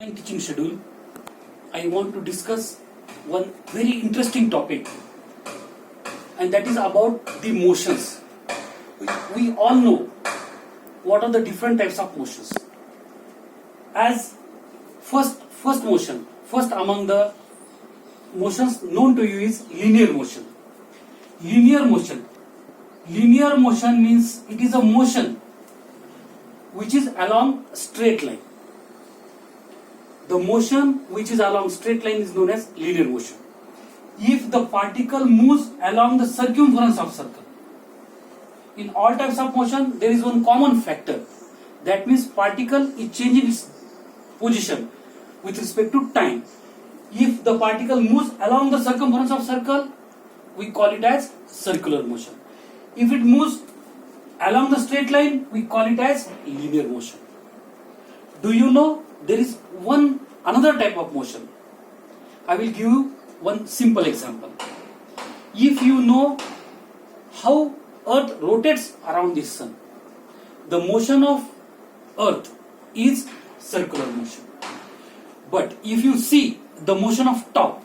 In teaching schedule, I want to discuss one very interesting topic, and that is about the motions. We all know what are the different types of motions. As first motion, first among the motions known to you is linear motion. Linear motion. Linear motion means it is a motion which is along straight line. The motion which is along straight line is known as linear motion. If the particle moves along the circumference of circle, in all types of motion there is one common factor. That means particle is changing its position with respect to time. If the particle moves along the circumference of circle, we call it as circular motion. If it moves along the straight line, we call it as linear motion. Do you know there is another type of motion? I will give you one simple example. If you know how Earth rotates around the sun, the motion of Earth is circular motion. But if you see the motion of top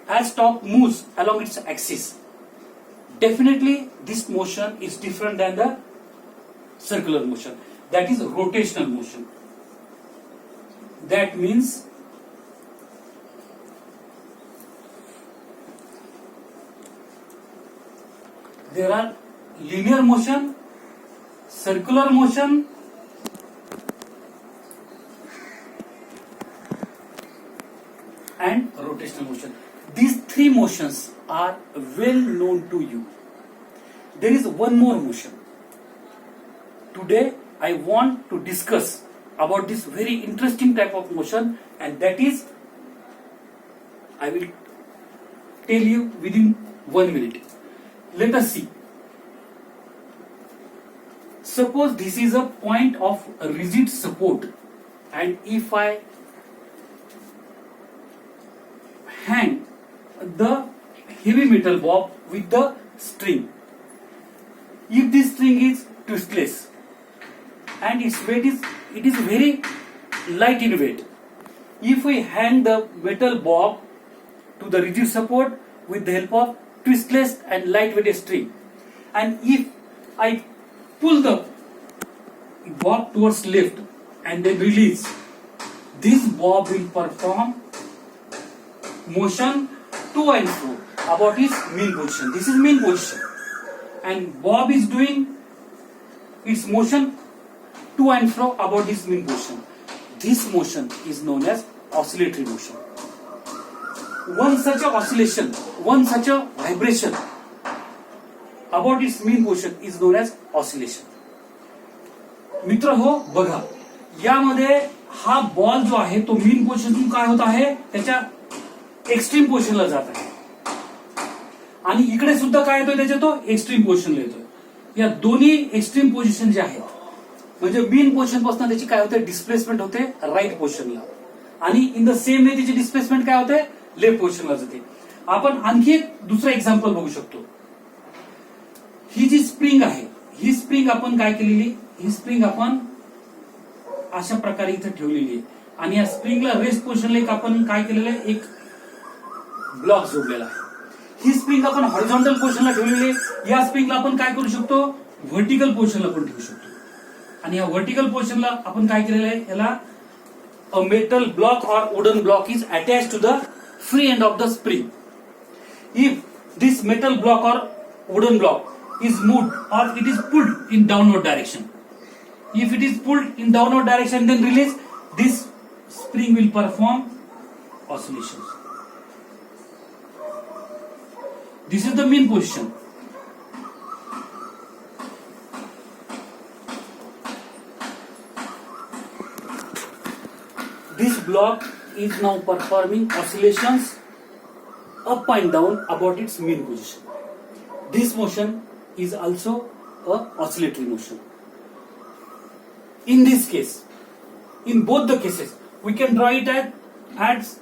as top moves along its axis, definitely this motion is different than the circular motion. That is rotational motion. That means there are linear motion, circular motion, and rotational motion. These three motions are well known to you. There is one more motion. Today I want to discuss about this very interesting type of motion, and that is, I will tell you within 1 minute. Let us see. Suppose this is a point of rigid support, and if I hang the heavy metal bob with the string, if this string is twistless and its weight is very light in weight, if we hang the metal bob to the rigid support with the help of twistless and lightweight string, and if I pull the bob towards left and then release, this bob will perform motion to and fro about its mean position. This is mean position, and bob is doing its motion to and fro about its mean position. This motion is known as oscillatory motion. One such a oscillation, one such a vibration about its mean position is known as oscillation. मित्र हो, बघा, यामध्ये हा ball जो आहे तो मीन पोझिशनतून काय होत आहे, त्याच्या एक्स्ट्रीम पोझिशनला जात आहे, आणि इकडे सुद्धा काय येतोय, त्याच्या तो एक्स्ट्रीम पोझिशनला येतोय. या दोन्ही एक्स्ट्रीम पोझिशन जे आहेत, म्हणजे मीन पोझिशन पासून त्याची काय होते, डिस्प्लेसमेंट होते राईट पोझिशनला, आणि इन द सेम वे त्याची डिस्प्लेसमेंट काय होते, लेफ्ट पोझिशनला जाते. आपण आणखी एक दुसरं एक्झाम्पल बघू शकतो. ही जी स्प्रिंग आहे, ही स्प्रिंग आपण काय केलेली, ही स्प्रिंग आपण अशा प्रकारे इथे ठेवलेली आहे, आणि या स्प्रिंगला रेस्ट पोझिशनला एक आपण काय केलेलं आहे, एक ब्लॉक जोडलेला आहे. ही स्प्रिंग आपण हॉरिझॉन्टल पोझिशनला ठेवलेली आहे. या स्प्रिंगला आपण काय करू शकतो, व्हर्टिकल पोझिशनला पण ठेवू शकतो, आणि या व्हर्टिकल पोझिशनला आपण काय केलेलं आहे, याला a metal block or wooden block is attach to the free end of the spring. If this metal block or wooden block is moved or it is pulled in downward direction, if it is pulled in downward direction then release, this spring will perform oscillations. This is the mean position. This block is now performing oscillations up and down about its mean position. This motion is also a oscillatory motion. In this case, in both the cases, we can draw it as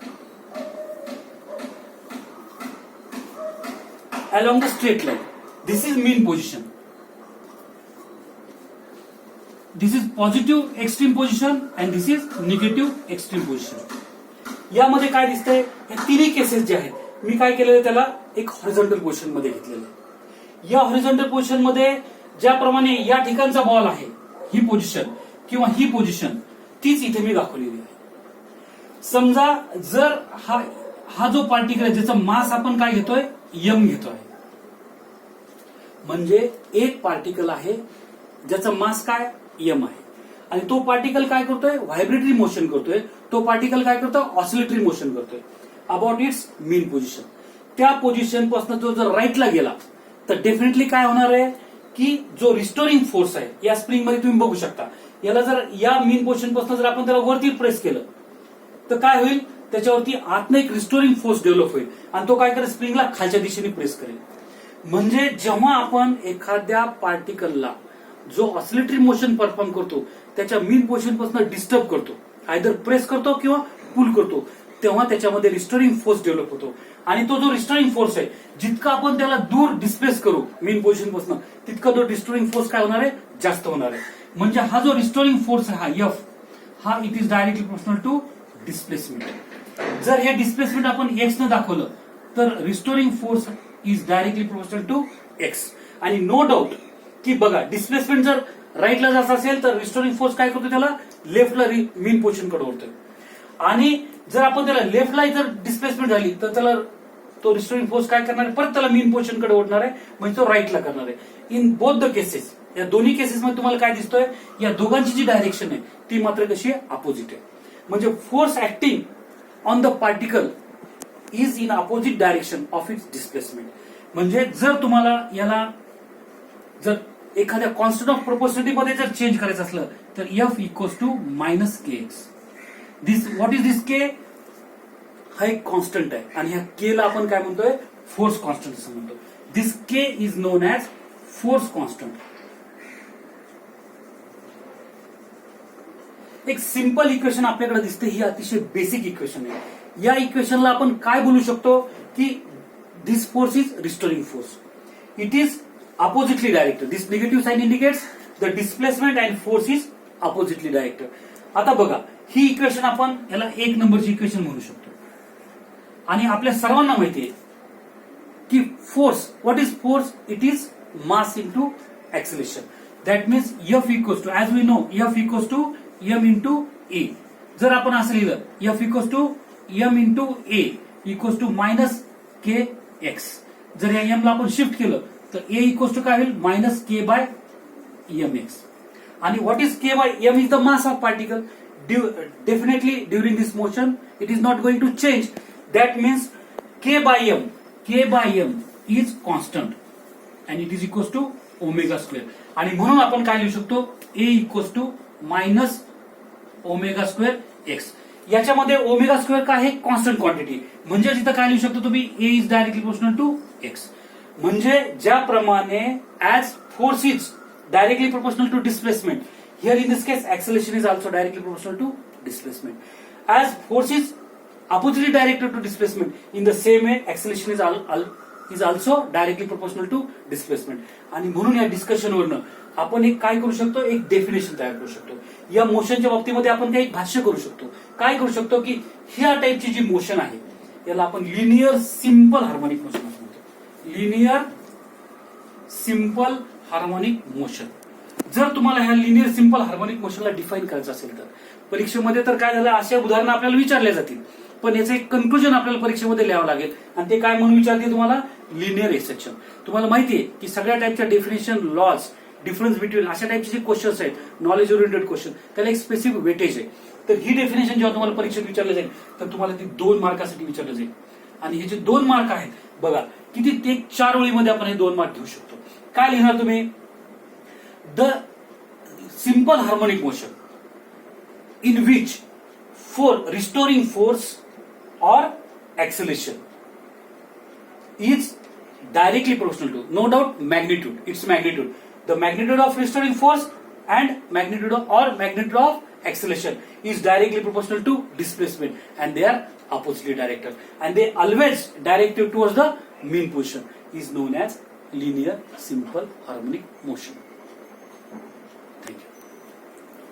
along the straight line. This is mean position. This is positive extreme position and this is negative extreme position. यामध्ये काय दिसतंय, हे तिन्ही cases जे आहेत मी काय केलेलं त्याला एक हॉरिझॉन्टल पोझिशन मध्ये घेतलेलं आहे. या हॉरिझॉन्टल पोझिशन मध्ये ज्याप्रमाणे या ठिकाणचा बॉल आहे, ही पोझिशन किंवा ही पोझिशन तीच इथे मी दाखवलेली आहे. समजा जर हा जो पार्टिकल आहे ज्याचा मास आपण काय घेतोय, यम घेतोय, म्हणजे एक पार्टिकल आहे ज्याचा मास काय यम आहे आणि तो पार्टिकल काय करतोय, व्हायब्रेटरी मोशन करतोय. तो पार्टिकल काय करतोय, ऑसिलेटरी मोशन करतोय अबाउट इट्स मीन पोझिशन. त्या पोझिशन पासून तो जर राईटला गेला तर डेफिनेटली काय होणार आहे की जो रिस्टोरिंग फोर्स आहे या स्प्रिंग मध्ये तुम्ही बघू शकता, याला जर या मीन पोझिशन पासून जर आपण त्याला वरती प्रेस केलं तर काय होईल, त्याच्यावरती आतनं एक रिस्टोरिंग फोर्स डेव्हलप होईल आणि तो काय करेल, स्प्रिंगला खालच्या दिशेने प्रेस करेल. म्हणजे जेव्हा आपण एखाद्या पार्टिकलला जो ऑसिलेटरी मोशन परफॉर्म करतो त्याच्या मीन पोझिशन पासून डिस्टर्ब करतो, आयदर प्रेस करतो किंवा पुल करतो, तेव्हा त्याच्यामध्ये रिस्टोरिंग फोर्स डेव्हलप होतो. आणि तो जो रिस्टोरिंग फोर्स आहे जितका आपण त्याला दूर डिस्प्लेस करू मीन पोझिशन पासून तितका तो रिस्टोरिंग फोर्स काय होणार आहे, जास्त होणार आहे. म्हणजे हा जो रिस्टोरिंग फोर्स आहे हा एफ, हा it is directly proportional to displacement. जर हे डिस्प्लेसमेंट आपण एक्स न दाखवलं तर restoring force is directly proportional to X. आणि नो डाऊट की बघा, डिस्प्लेसमेंट जर राईटला जात असेल तर रिस्टोरिंग फोर्स काय करतो, त्याला लेफ्टला मीन पोझिशन कडे ओढतोय. आणि जर आपण त्याला लेफ्टला जर डिस्प्लेसमेंट झाली तर त्याला तो रिस्टोरिंग फोर्स काय करणार आहे, परत त्याला मीन पोझिशन कडे ओढणार आहे, म्हणजे तो राईटला करणार आहे. इन बोथ द केसेस, या दोन्ही केसेसमध्ये तुम्हाला काय दिसतोय, या दोघांची जी डायरेक्शन आहे ती मात्र कशी आहे, अपोजिट आहे. म्हणजे force acting on the particle is in opposite direction of its displacement. म्हणजे जर तुम्हाला याला जर एखाद्या कॉन्स्टंट ऑफ प्रोपोर्शनॅलिटी मध्ये जर चेंज करायचं असलं तर F equals to minus K X. This what is this K, हा एक कॉन्स्टंट आहे आणि ह्या के ला आपण काय म्हणतोय, फोर्स कॉन्स्टंट असं म्हणतो. This K is known as force constant. एक सिंपल इक्वेशन आपल्याकडे दिसते, ही अतिशय बेसिक इक्वेशन आहे. या इक्वेशनला आपण काय बोलू शकतो की this force is restoring force. It is oppositely directed. This negative sign indicates the displacement and force is oppositely directed. आता बघा, ही इक्वेशन आपण याला एक नंबरची इक्वेशन म्हणू शकतो. आणि आपल्या सर्वांना माहिती आहे की force, what is force, it is mass into acceleration. That means F equals to, as we know, F equals to M into A. जर आपण असं लिहिलं, F equals to M into A equals to minus K X. जर या M ला आपण shift केलं तर ए इक्वल्स टू काय होईल, minus K by M X. आणि what is K by M, is the mass of particle. Definitely during this motion it is not going to change. That means k by m is constant and it is equals to omega square. आणि म्हणून आपण काय लिहू शकतो, a equals to minus omega square x. याच्यामध्ये omega square काय आहे, constant quantity. म्हणजे तिथं काय लिहू शकतो तुम्ही, a is directly proportional to X. म्हणजे ज्याप्रमाणे as force is directly proportional to displacement, here in this case acceleration is also directly proportional to displacement. As force is oppositely directed to displacement, in the same way acceleration is also directly proportional to displacement. आणि म्हणून या discussion वरनं आपण एक काय करू शकतो, एक डेफिनेशन तयार करू शकतो. या मोशनच्या बाबतीमध्ये आपण काही भाष्य करू शकतो. काय करू शकतो की ह्या टाईपची जी मोशन आहे याला आपण लिनियर सिंपल हार्मोनिक मोशन असं म्हणतो. Linear simple harmonic motion. जर तुम्हाला ह्या लिनियर सिंपल हार्मोनिक मोशनला डिफाईन करायचं असेल तर परीक्षेमध्ये तर काय झालं, अशा उदाहरणं आपल्याला विचारल्या जातील, पण याचं एक कन्क्लुजन आपल्याला परीक्षेमध्ये लिहावं लागेल. आणि ते काय म्हणून विचारते तुम्हाला, लिनियर एक्सेप्शन. तुम्हाला माहितीये की सगळ्या टाईपच्या डेफिनेशन, लॉज, डिफरन्स बिटवीन अशा टाईपचे जे क्वेश्चन्स आहेत, नॉलेज ओरिएंटेड क्वेश्चन, त्याला एक स्पेसिफिक वेटेज आहे. तर ही डेफिनेशन जेव्हा तुम्हाला परीक्षेत विचारलं जाईल तर तुम्हाला ती 2 मार्कासाठी विचारलं जाईल. आणि हे जे 2 मार्क आहेत बघा किती, ते 4 ओळीमध्ये आपण हे 2 मार्क घेऊ शकतो. काय लिहिणार तुम्ही, the simple harmonic motion in which for restoring force or acceleration is directly proportional to, no doubt, magnitude. Its magnitude, the magnitude of restoring force and magnitude of acceleration is directly proportional to displacement, and they are oppositely directed, and they always directed towards the mean position, is known as linear simple harmonic motion.